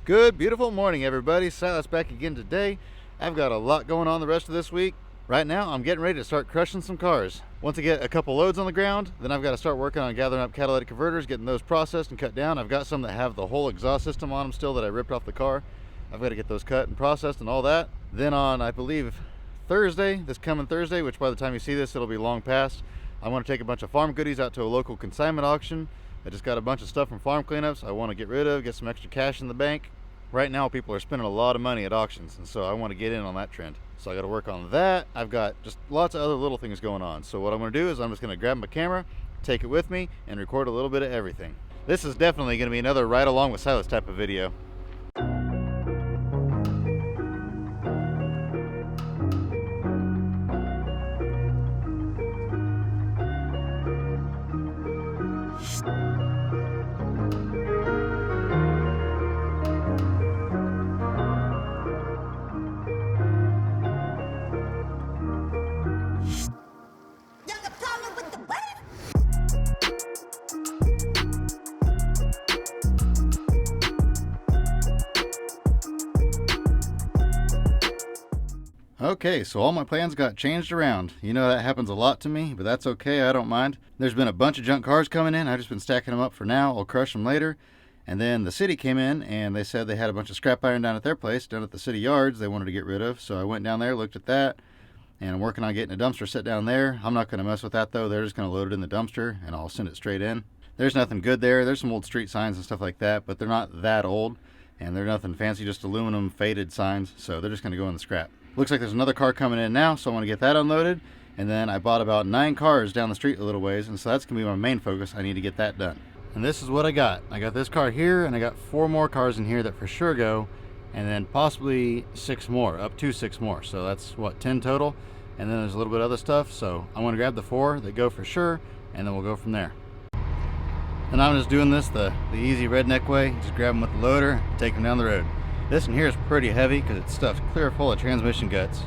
Good, beautiful morning, everybody. Silas back again today. I've got a lot going on the rest of this week. Right now, I'm getting ready to start crushing some cars. Once I get a couple loads on the ground, then I've got to start working on gathering up catalytic converters, getting those processed and cut down. I've got some that have the whole exhaust system on them still that I ripped off the car. I've got to get those cut and processed and all that. Then on, I believe, Thursday, this coming Thursday, which by the time you see this, it'll be long past, I want to take a bunch of farm goodies out to a local consignment auction. I just got a bunch of stuff from farm cleanups I want to get rid of, get some extra cash in the bank. Right now people are spending a lot of money at auctions, and so I want to get in on that trend. So I got to work on that. I've got just lots of other little things going on. So what I'm going to do is I'm just going to grab my camera, take it with me, and record a little bit of everything. This is definitely going to be another ride along with Silas type of video. Okay, so all my plans got changed around. You know, that happens a lot to me, but that's okay, I don't mind. There's been a bunch of junk cars coming in. I've just been stacking them up for now. I'll crush them later. And then the city came in and they said they had a bunch of scrap iron down at their place, down at the city yards they wanted to get rid of. So I went down there, looked at that, and I'm working on getting a dumpster set down there. I'm not going to mess with that though. They're just going to load it in the dumpster and I'll send it straight in. There's nothing good there. There's some old street signs and stuff like that, but they're not that old. And they're nothing fancy, just aluminum faded signs. So they're just going to go in the scrap. Looks like there's another car coming in now, so I want to get that unloaded. And then I bought about 9 cars down the street a little ways, and so that's going to be my main focus. I need to get that done. And this is what I got. I got this car here, and I got 4 more cars in here that for sure go, and then possibly 6 more, up to 6 more. So that's, what, 10 total? And then there's a little bit of other stuff, so I want to grab the 4 that go for sure, and then we'll go from there. And I'm just doing this the easy redneck way. Just grab them with the loader, take them down the road. This one here is pretty heavy because it's stuffed clear full of transmission guts.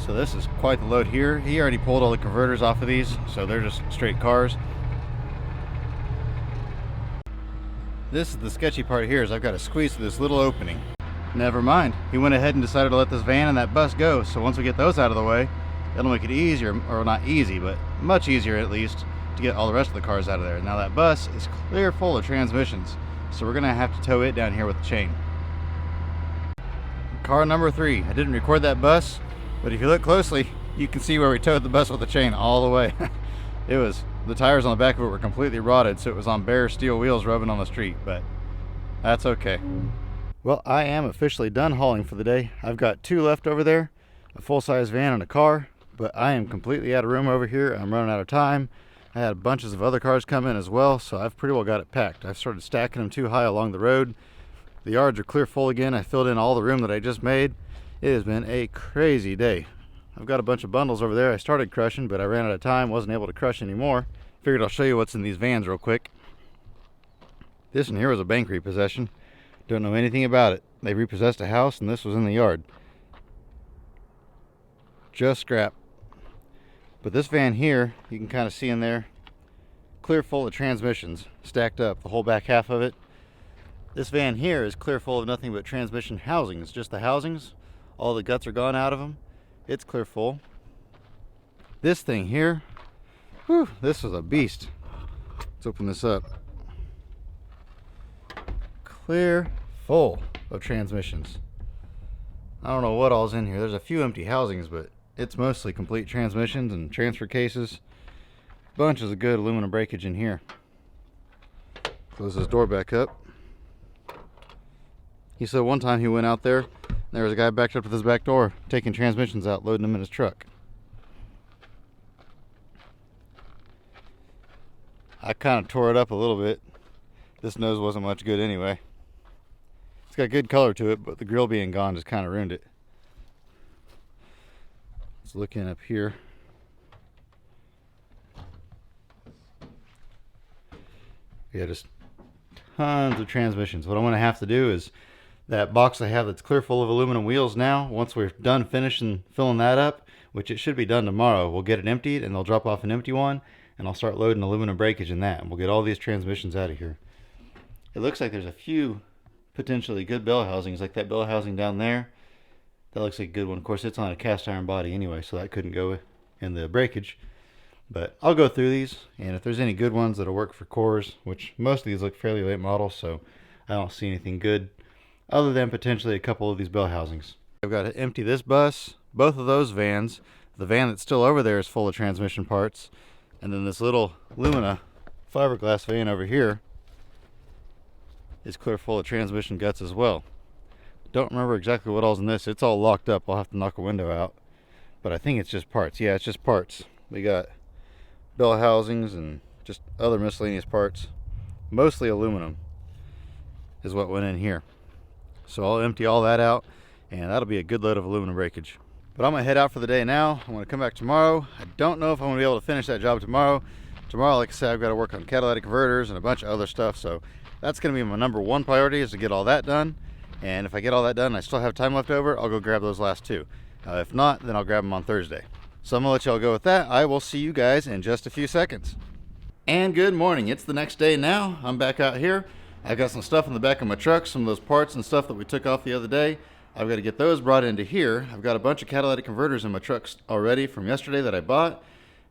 So this is quite the load here. He already pulled all the converters off of these, so they're just straight cars. This is the sketchy part here, is I've got to squeeze through this little opening. Never mind. He went ahead and decided to let this van and that bus go, so once we get those out of the way, it'll make it easier, or not easy, but much easier at least, to get all the rest of the cars out of there. Now that bus is clear full of transmissions, so we're going to have to tow it down here with the chain. Car number 3. I didn't record that bus, but if you look closely, you can see where we towed the bus with the chain all the way. The tires on the back of it were completely rotted, so it was on bare steel wheels rubbing on the street, but that's okay. Well, I am officially done hauling for the day. I've got 2 left over there, a full-size van and a car, but I am completely out of room over here. I'm running out of time. I had bunches of other cars come in as well, so I've pretty well got it packed. I've started stacking them too high along the road. The yards are clear full again. I filled in all the room that I just made. It has been a crazy day. I've got a bunch of bundles over there I started crushing, but I ran out of time, wasn't able to crush anymore. Figured I'll show you what's in these vans real quick. This one here was a bank repossession. Don't know anything about it. They repossessed a house and this was in the yard. Just scrap. But this van here, you can kind of see in there, clear full of transmissions, stacked up, the whole back half of it. This van here is clear full of nothing but transmission housings, just the housings. All the guts are gone out of them. It's clear full. This thing here, whew, this was a beast. Let's open this up. Clear full of transmissions. I don't know what all's in here. There's a few empty housings, but it's mostly complete transmissions and transfer cases. Bunches of good aluminum breakage in here. Close this door back up. He said one time he went out there, and there was a guy backed up to this back door, taking transmissions out, loading them in his truck. I kind of tore it up a little bit. This nose wasn't much good anyway. It's got good color to it, but the grill being gone just kind of ruined it. Let's look in up here. Yeah, just tons of transmissions. What I'm going to have to do is that box I have that's clear full of aluminum wheels now, once we're done finishing filling that up, which it should be done tomorrow, we'll get it emptied and they'll drop off an empty one and I'll start loading aluminum breakage in that and we'll get all these transmissions out of here. It looks like there's a few potentially good bell housings, like that bell housing down there. That looks like a good one. Of course, it's on a cast iron body anyway, so that couldn't go in the breakage. But I'll go through these, and if there's any good ones that'll work for cores, which most of these look fairly late model, so I don't see anything good other than potentially a couple of these bell housings. I've got to empty this bus, both of those vans. The van that's still over there is full of transmission parts, and then this little Lumina fiberglass van over here is clear full of transmission guts as well. Don't remember exactly what all's in this. It's all locked up. I'll have to knock a window out, but I think it's just parts. Yeah, it's just parts. We got bell housings and just other miscellaneous parts, mostly aluminum is what went in here. So I'll empty all that out, and that'll be a good load of aluminum breakage. But I'm gonna head out for the day now. I'm gonna come back tomorrow. I don't know if I'm gonna be able to finish that job tomorrow. Tomorrow, like I said, I've got to work on catalytic converters and a bunch of other stuff, so that's gonna be my number one priority, is to get all that done. And if I get all that done and I still have time left over, I'll go grab those last two. If not, then I'll grab them on Thursday. So I'm gonna let y'all go with that. I will see you guys in just a few seconds. And good morning. It's the next day now. I'm back out here. I've got some stuff in the back of my truck, some of those parts and stuff that we took off the other day. I've got to get those brought into here. I've got a bunch of catalytic converters in my trucks already from yesterday that I bought,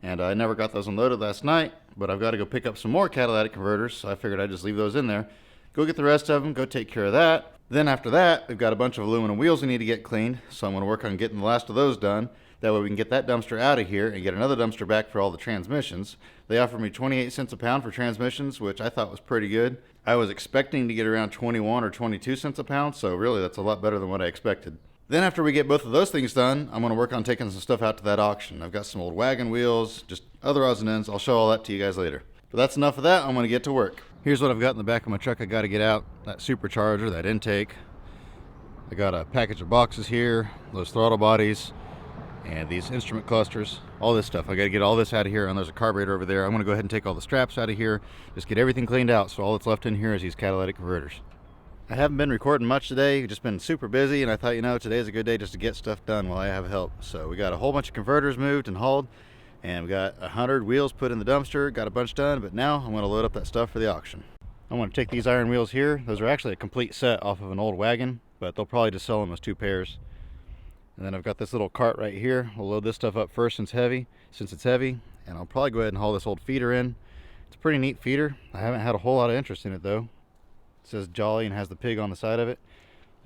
and I never got those unloaded last night, but I've got to go pick up some more catalytic converters, so I figured I'd just leave those in there. Go get the rest of them, go take care of that. Then after that, we've got a bunch of aluminum wheels we need to get cleaned, so I'm going to work on getting the last of those done. That way we can get that dumpster out of here and get another dumpster back for all the transmissions. They offered me 28 cents a pound for transmissions, which I thought was pretty good. I was expecting to get around 21 or 22 cents a pound, so really that's a lot better than what I expected. Then after we get both of those things done, I'm going to work on taking some stuff out to that auction. I've got some old wagon wheels, just other odds and ends. I'll show all that to you guys later. But that's enough of that. I'm going to get to work. Here's what I've got in the back of my truck I got to get out. That supercharger, that intake. I got a package of boxes here, those throttle bodies, and these instrument clusters, all this stuff. I got to get all this out of here, and there's a carburetor over there. I'm going to go ahead and take all the straps out of here, just get everything cleaned out, so all that's left in here is these catalytic converters. I haven't been recording much today, just been super busy, and I thought, you know, today's a good day just to get stuff done while I have help. So we got a whole bunch of converters moved and hauled, and we got 100 wheels put in the dumpster, got a bunch done, but now I'm going to load up that stuff for the auction. I'm going to take these iron wheels here. Those are actually a complete set off of an old wagon, but they'll probably just sell them as 2 pairs. And then I've got this little cart right here. We'll load this stuff up first since it's heavy, and I'll probably go ahead and haul this old feeder in. It's a pretty neat feeder. I haven't had a whole lot of interest in it though. It says Jolly and has the pig on the side of it,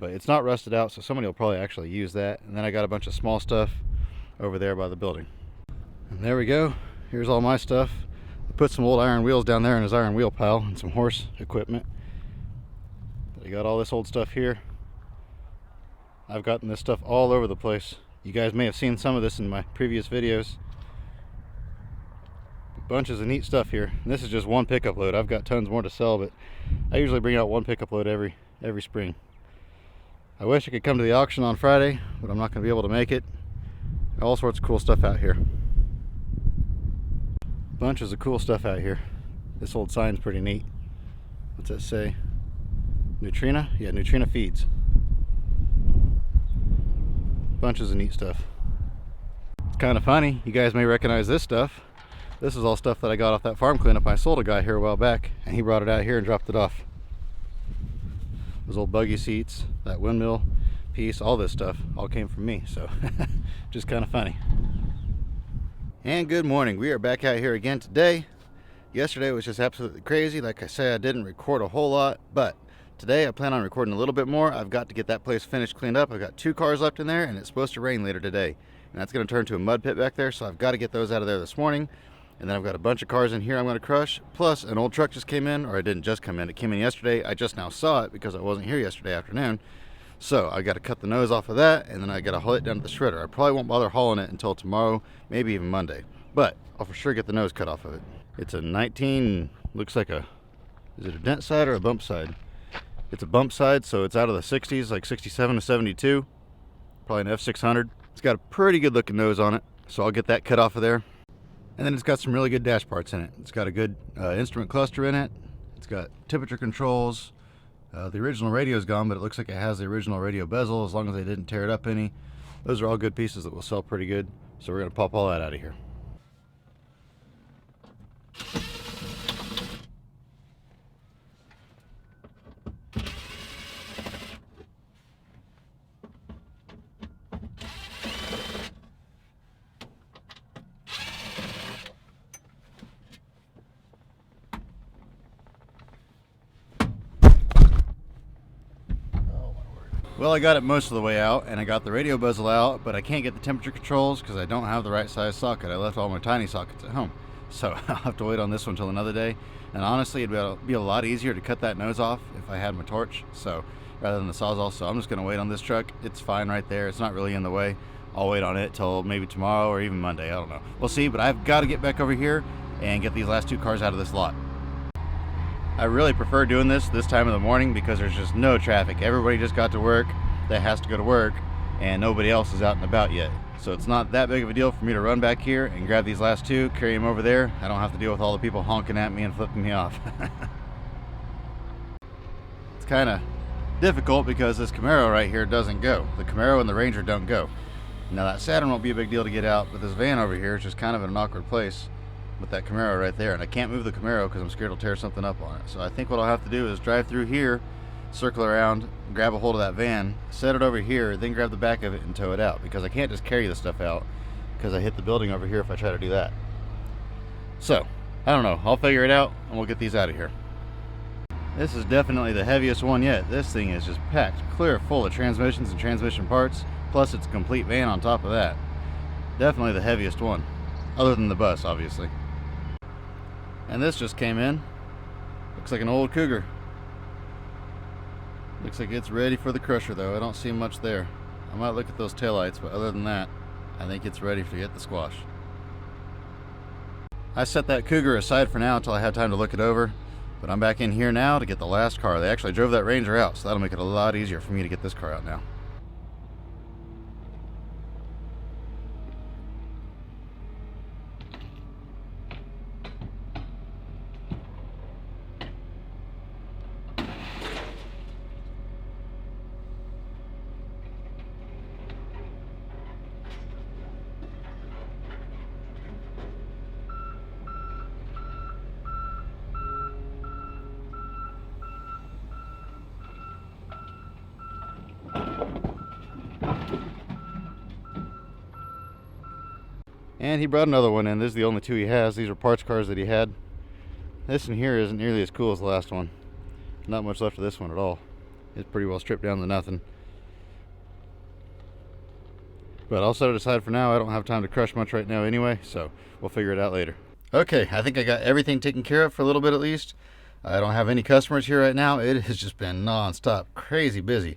but it's not rusted out, so somebody will probably actually use that. And then I got a bunch of small stuff over there by the building. And there we go. Here's all my stuff. I put some old iron wheels down there in his iron wheel pile and some horse equipment. But I got all this old stuff here. I've gotten this stuff all over the place. You guys may have seen some of this in my previous videos. Bunches of neat stuff here. And this is just one pickup load. I've got tons more to sell, but I usually bring out one pickup load every spring. I wish I could come to the auction on Friday, but I'm not going to be able to make it. All sorts of cool stuff out here. Bunches of cool stuff out here. This old sign's pretty neat. What's that say? Neutrina? Yeah, Neutrina Feeds. Bunches of neat stuff. It's kind of funny. You guys may recognize this stuff. This is all stuff that I got off that farm cleanup. I sold a guy here a while back, and he brought it out here and dropped it off. Those old buggy seats, that windmill piece, all this stuff all came from me, so just kind of funny. And good morning. We are back out here again today. Yesterday was just absolutely crazy. Like I said, I didn't record a whole lot, but today I plan on recording a little bit more. I've got to get that place finished, cleaned up. I've got 2 cars left in there, and it's supposed to rain later today. And that's going to turn to a mud pit back there, so I've got to get those out of there this morning. And then I've got a bunch of cars in here I'm going to crush. Plus, an old truck just came in, or it didn't just come in. It came in yesterday. I just now saw it because I wasn't here yesterday afternoon. So I got to cut the nose off of that, and then I got to haul it down to the shredder. I probably won't bother hauling it until tomorrow, maybe even Monday. But I'll for sure get the nose cut off of it. It's a 19, looks like a, is it a dent side or a bump side? It's a bump side, so it's out of the 60s, like 67 to 72. Probably an F600. It's got a pretty good looking nose on it, so I'll get that cut off of there. And then it's got some really good dash parts in it. It's got a good instrument cluster in it. It's got temperature controls. The original radio's gone, but it looks like it has the original radio bezel, as long as they didn't tear it up any. Those are all good pieces that will sell pretty good. So we're going to pop all that out of here. Well, I got it most of the way out, and I got the radio bezel out, but I can't get the temperature controls because I don't have the right size socket. I left all my tiny sockets at home. So I'll have to wait on this one until another day. And honestly, it'd be a lot easier to cut that nose off if I had my torch, so rather than the Sawzall. So I'm just going to wait on this truck. It's fine right there. It's not really in the way. I'll wait on it till maybe tomorrow or even Monday. I don't know. We'll see, but I've got to get back over here and get these last two cars out of this lot. I really prefer doing this time of the morning because there's just no traffic. Everybody just got to work that has to go to work, and nobody else is out and about yet. So it's not that big of a deal for me to run back here and grab these last two, carry them over there. I don't have to deal with all the people honking at me and flipping me off. It's kind of difficult because this Camaro right here doesn't go. The Camaro and the Ranger don't go. Now that Saturn won't be a big deal to get out, but this van over here is just kind of in an awkward place with that Camaro right there, and I can't move the Camaro because I'm scared it'll tear something up on it. So I think what I'll have to do is drive through here, circle around, grab a hold of that van, set it over here, then grab the back of it and tow it out, because I can't just carry this stuff out because I hit the building over here if I try to do that. So I don't know, I'll figure it out and we'll get these out of here. This is definitely the heaviest one yet. This thing is just packed clear full of transmissions and transmission parts, plus it's a complete van on top of that. Definitely the heaviest one, other than the bus obviously. And this just came in. Looks like an old Cougar. Looks like it's ready for the crusher though. I don't see much there. I might look at those taillights, but other than that, I think it's ready to hit the squash. I set that Cougar aside for now until I have time to look it over, but I'm back in here now to get the last car. They actually drove that Ranger out, so that'll make it a lot easier for me to get this car out now. And he brought another one in. This is the only two he has. These are parts cars that he had. This in here isn't nearly as cool as the last one. Not much left of this one at all. It's pretty well stripped down to nothing. But I'll set it aside for now. I don't have time to crush much right now anyway, so we'll figure it out later. Okay, I think I got everything taken care of for a little bit at least. I don't have any customers here right now. It has just been non-stop, crazy busy.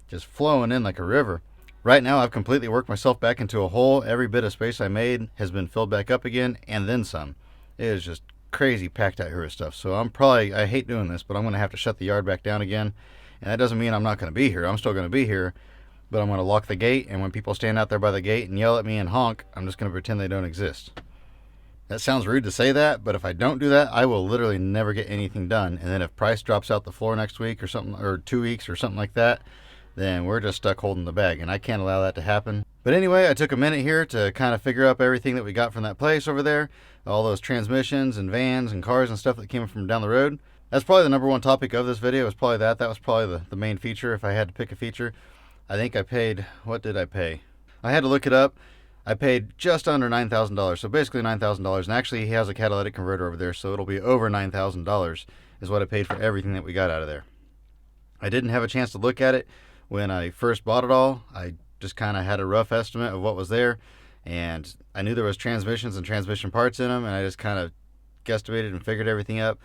Just flowing in like a river. Right now I've completely worked myself back into a hole. Every bit of space I made has been filled back up again, and then some. It is just crazy packed out here with stuff. So I hate doing this, but I'm going to have to shut the yard back down again. And that doesn't mean I'm not going to be here. I'm still going to be here, but I'm going to lock the gate, and when people stand out there by the gate and yell at me and honk, I'm just going to pretend they don't exist. That sounds rude to say that, but if I don't do that, I will literally never get anything done. And then if price drops out the floor next week or something, or 2 weeks or something like that, then we're just stuck holding the bag, and I can't allow that to happen. But anyway, I took a minute here to kind of figure up everything that we got from that place over there, all those transmissions and vans and cars and stuff that came from down the road. That's probably the number one topic of this video, was probably that. That was probably the main feature if I had to pick a feature. I think I paid, what did I pay? I had to look it up. I paid just under $9,000, so basically $9,000, and actually he has a catalytic converter over there, so it'll be over $9,000 is what I paid for everything that we got out of there. I didn't have a chance to look at it when I first bought it all. I just kind of had a rough estimate of what was there, and I knew there was transmissions and transmission parts in them, and I just kind of guesstimated and figured everything up.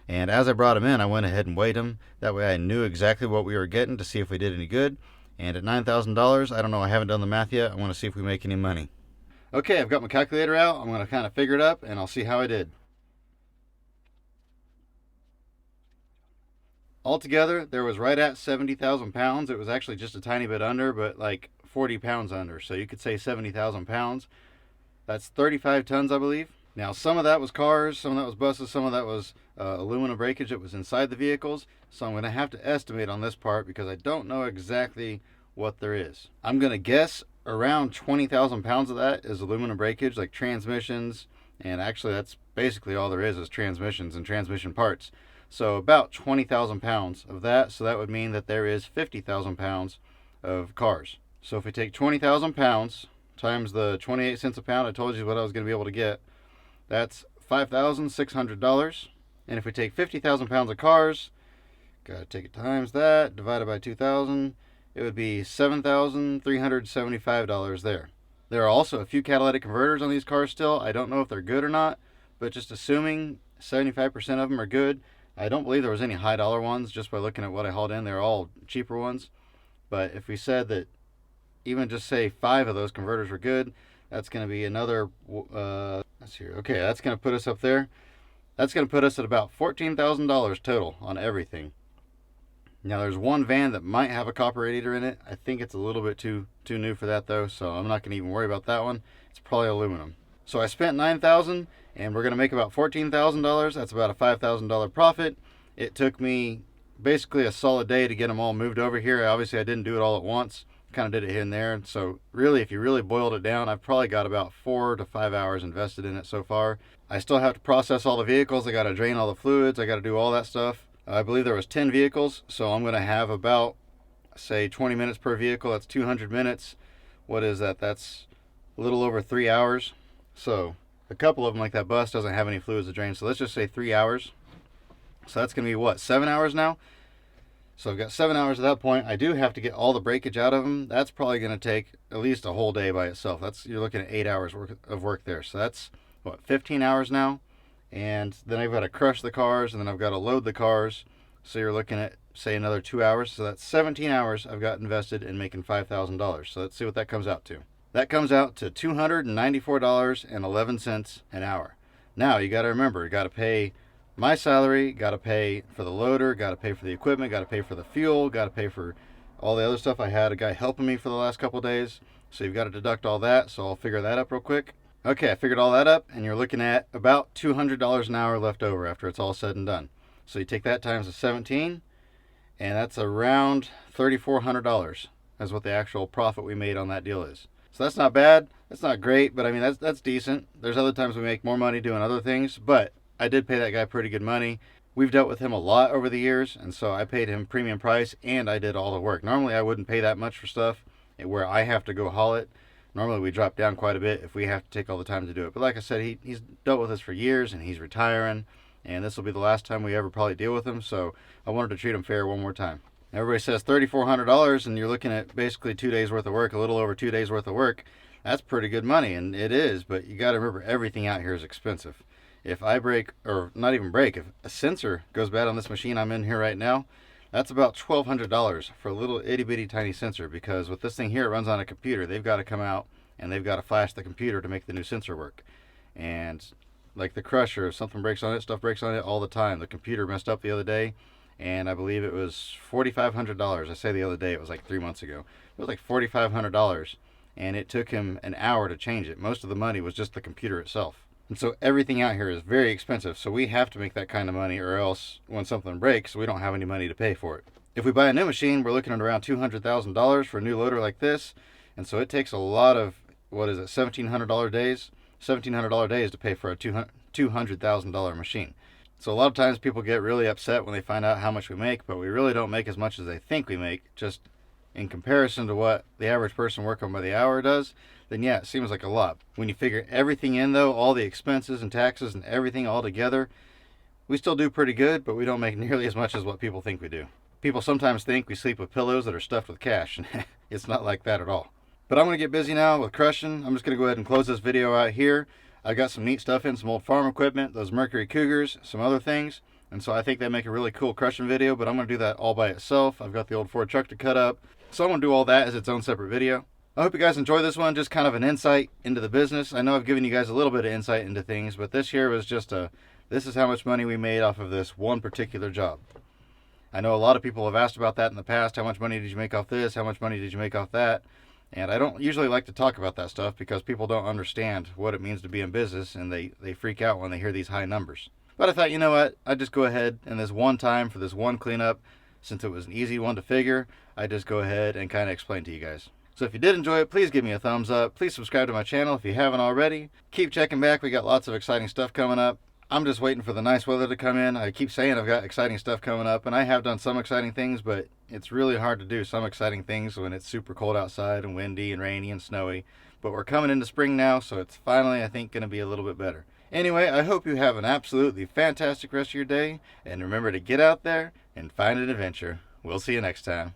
And as I brought them in, I went ahead and weighed them. That way I knew exactly what we were getting to see if we did any good. And at $9,000, I don't know, I haven't done the math yet. I want to see if we make any money. Okay, I've got my calculator out. I'm going to kind of figure it up, and I'll see how I did. Altogether, there was right at 70,000 pounds. It was actually just a tiny bit under, but like 40 pounds under. So you could say 70,000 pounds. That's 35 tons, I believe. Now, some of that was cars, some of that was buses, some of that was aluminum breakage that was inside the vehicles. So I'm going to have to estimate on this part because I don't know exactly what there is. I'm going to guess around 20,000 pounds of that is aluminum breakage, like transmissions. And actually, that's basically all there is transmissions and transmission parts. So about 20,000 pounds of that. So that would mean that there is 50,000 pounds of cars. So if we take 20,000 pounds times the 28 cents a pound, I told you what I was going to be able to get. That's $5,600. And if we take 50,000 pounds of cars, got to take it times that, divided by 2,000, it would be $7,375 there. There are also a few catalytic converters on these cars still. I don't know if they're good or not, but just assuming 75% of them are good. I don't believe there was any high dollar ones just by looking at what I hauled in. They're all cheaper ones. But if we said that even just say 5 of those converters were good, that's going to be another, let's see here. Okay, that's going to put us up there. That's going to put us at about $14,000 total on everything. Now there's one van that might have a copper radiator in it. I think it's a little bit too new for that though, so I'm not going to even worry about that one. It's probably aluminum. So I spent $9,000 and we're going to make about $14,000. That's about a $5,000 profit. It took me basically a solid day to get them all moved over here. Obviously I didn't do it all at once. Kind of did it here and there. So really, if you really boiled it down, I've probably got about 4 to 5 hours invested in it so far. I still have to process all the vehicles. I got to drain all the fluids. I got to do all that stuff. I believe there was 10 vehicles, so I'm going to have about, say, 20 minutes per vehicle. That's 200 minutes. What is that? That's a little over 3 hours. So a couple of them, like that bus, doesn't have any fluids to drain. So let's just say 3 hours. So that's going to be what, 7 hours now? So I've got 7 hours at that point. I do have to get all the breakage out of them. That's probably going to take at least a whole day by itself. You're looking at 8 hours of work there. So that's what, 15 hours now? And then I've got to crush the cars, and then I've got to load the cars. So you're looking at, say, another 2 hours. So that's 17 hours I've got invested in making $5,000. So let's see what that comes out to. That comes out to $294.11 an hour. Now you got to remember, you got to pay my salary, got to pay for the loader, got to pay for the equipment, got to pay for the fuel, got to pay for all the other stuff. I had a guy helping me for the last couple of days, so you've got to deduct all that. So I'll figure that up real quick. Okay, I figured all that up, and you're looking at about $200 an hour left over after it's all said and done. So you take that times the 17, and that's around $3,400. That's what the actual profit we made on that deal is. So that's not bad. That's not great, but I mean, that's decent. There's other times we make more money doing other things, but I did pay that guy pretty good money. We've dealt with him a lot over the years, and so I paid him premium price, and I did all the work. Normally, I wouldn't pay that much for stuff where I have to go haul it. Normally, we drop down quite a bit if we have to take all the time to do it. But like I said, he's dealt with us for years, and he's retiring, and this will be the last time we ever probably deal with him, so I wanted to treat him fair one more time. Everybody says $3,400, and you're looking at basically 2 days worth of work, a little over 2 days worth of work. That's pretty good money, and it is, but you got to remember, everything out here is expensive. If I break, or not even break, if a sensor goes bad on this machine I'm in here right now, that's about $1,200 for a little itty bitty tiny sensor, because with this thing here, it runs on a computer. They've got to come out and they've got to flash the computer to make the new sensor work. And like the crusher, if something breaks on it, stuff breaks on it all the time. The computer messed up the other day, and I believe it was $4,500. I say the other day, it was like 3 months ago. It was like $4,500, and it took him an hour to change it. Most of the money was just the computer itself. And so everything out here is very expensive, so we have to make that kind of money, or else when something breaks, we don't have any money to pay for it. If we buy a new machine, we're looking at around $200,000 for a new loader like this, and so it takes a lot of, $1,700 days? $1,700 days to pay for a $200,000 machine. So a lot of times people get really upset when they find out how much we make, but we really don't make as much as they think we make, just in comparison to what the average person working by the hour does. Then yeah, it seems like a lot. When you figure everything in though, all the expenses and taxes and everything all together, we still do pretty good, but we don't make nearly as much as what people think we do. People sometimes think we sleep with pillows that are stuffed with cash, and it's not like that at all. But I'm going to get busy now with crushing. I'm just going to go ahead and close this video out here. I got some neat stuff in, some old farm equipment, those Mercury Cougars, some other things. And so I think they make a really cool crushing video, but I'm going to do that all by itself. I've got the old Ford truck to cut up. So I'm going to do all that as its own separate video. I hope you guys enjoy this one, just kind of an insight into the business. I know I've given you guys a little bit of insight into things, but this here was just this is how much money we made off of this one particular job. I know a lot of people have asked about that in the past. How much money did you make off this? How much money did you make off that? And I don't usually like to talk about that stuff because people don't understand what it means to be in business, and they freak out when they hear these high numbers. But I thought, you know what, I'd just go ahead and this one time for this one cleanup, since it was an easy one to figure, I'd just go ahead and kind of explain to you guys. So if you did enjoy it, please give me a thumbs up. Please subscribe to my channel if you haven't already. Keep checking back. We got lots of exciting stuff coming up. I'm just waiting for the nice weather to come in. I keep saying I've got exciting stuff coming up, and I have done some exciting things, but it's really hard to do some exciting things when it's super cold outside and windy and rainy and snowy. But we're coming into spring now, so it's finally, I think, going to be a little bit better. Anyway, I hope you have an absolutely fantastic rest of your day, and remember to get out there and find an adventure. We'll see you next time.